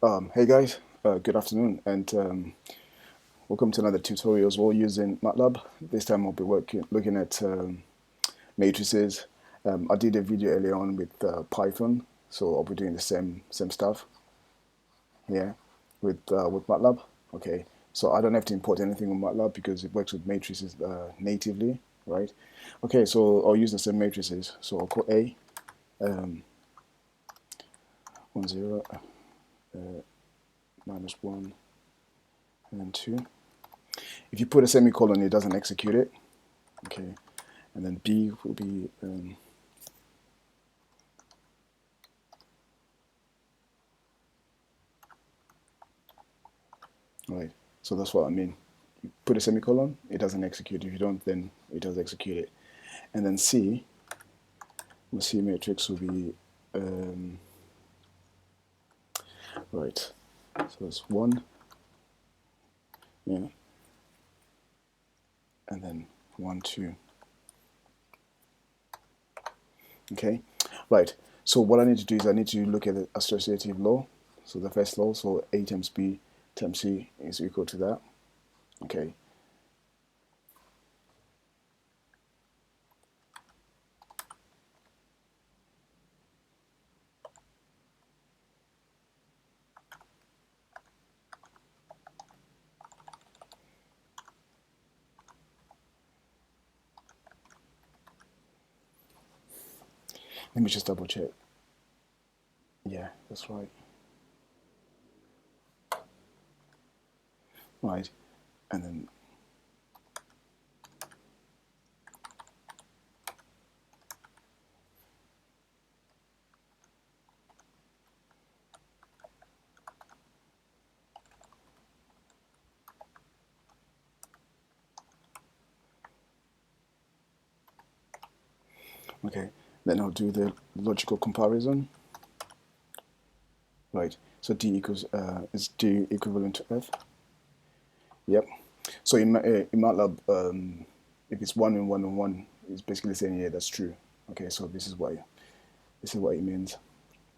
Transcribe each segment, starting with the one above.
Hey guys, good afternoon, and welcome to another tutorial as well using MATLAB. This time I'll be looking at matrices. I did a video earlier on with Python, so I'll be doing the same stuff here with MATLAB. Okay, so I don't have to import anything on MATLAB because it works with matrices natively, right? Okay, so I'll use the same matrices. So I'll call A 1 0 minus 1 and then 2. If you put a semicolon, it doesn't execute it. Okay, and then B will be right. So that's what I mean. You put a semicolon, it doesn't execute. If you don't, then it does execute it. And then C, the C matrix will be right. So it's 1, yeah, and then 1, 2. Okay, right. So what I need to do is I need to look at the associative law. So the first law, so A times B times C is equal to that. Okay. Let me just double check. Yeah, that's right. Right, and then okay, then I'll do the logical comparison. Right, so D equals is D equivalent to F? Yep. So in MATLAB, if it's 1 and 1 and 1, it's basically saying yeah, that's true. Okay, so this is what it means.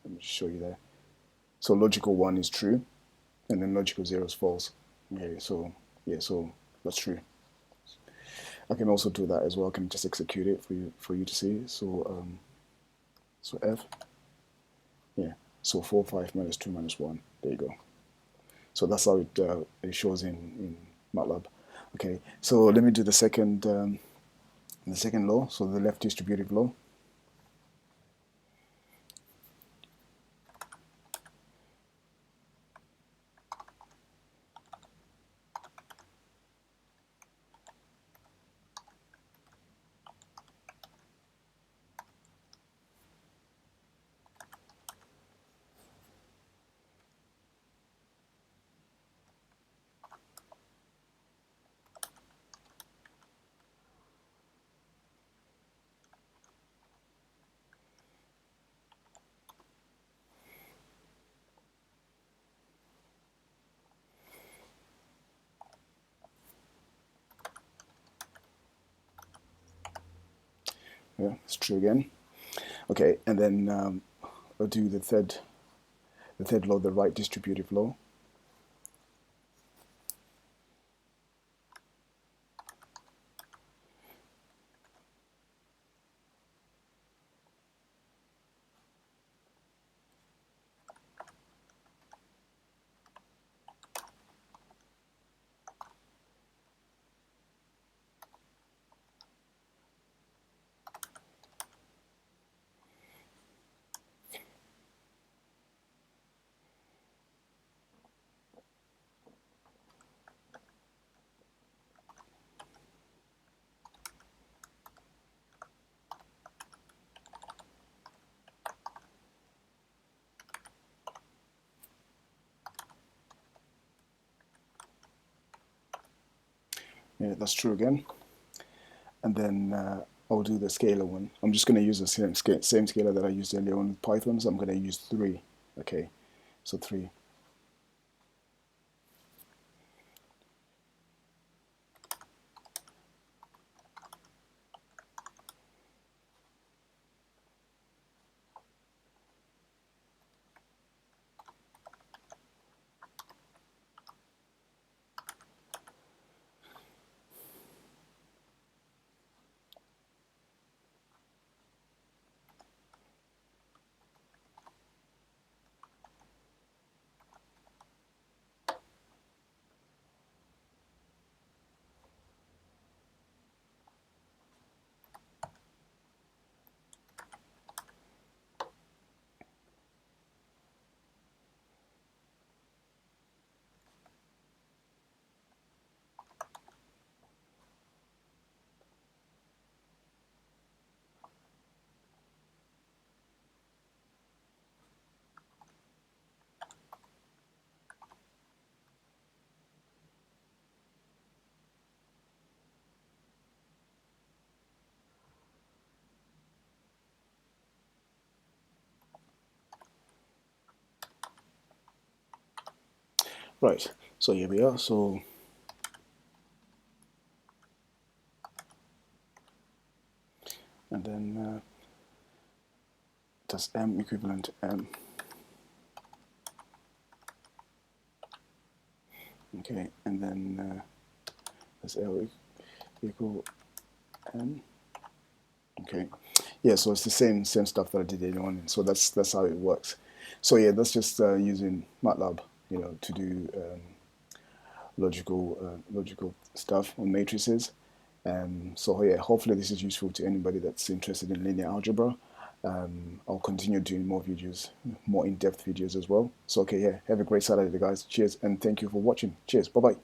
Let me show you there. So logical 1 is true, and then logical 0 is false. Okay, so yeah, so that's true. I can also do that as well. I can just execute it for you to see. So F, yeah. So 4, 5 minus 2 minus 1. There you go. So that's how it shows in MATLAB. Okay, so let me do the second law. So the left distributive law. Yeah, it's true again. Okay, and then I'll do the third law, the right distributive law. Yeah, that's true again. And then I'll do the scalar one. I'm just going to use the same scalar that I used earlier on with Python. So I'm going to use 3. Okay, so 3. Right, so here we are. So and then does M equivalent to M? Okay, and then does L equal M? Okay, yeah, so it's the same stuff that I did earlier on. So that's how it works. So yeah, that's just using MATLAB, to do logical stuff on matrices. So yeah, hopefully this is useful to anybody that's interested in linear algebra. I'll continue doing more videos, more in-depth videos as well. So okay, yeah, have a great Saturday, guys. Cheers, and thank you for watching. Cheers, bye-bye.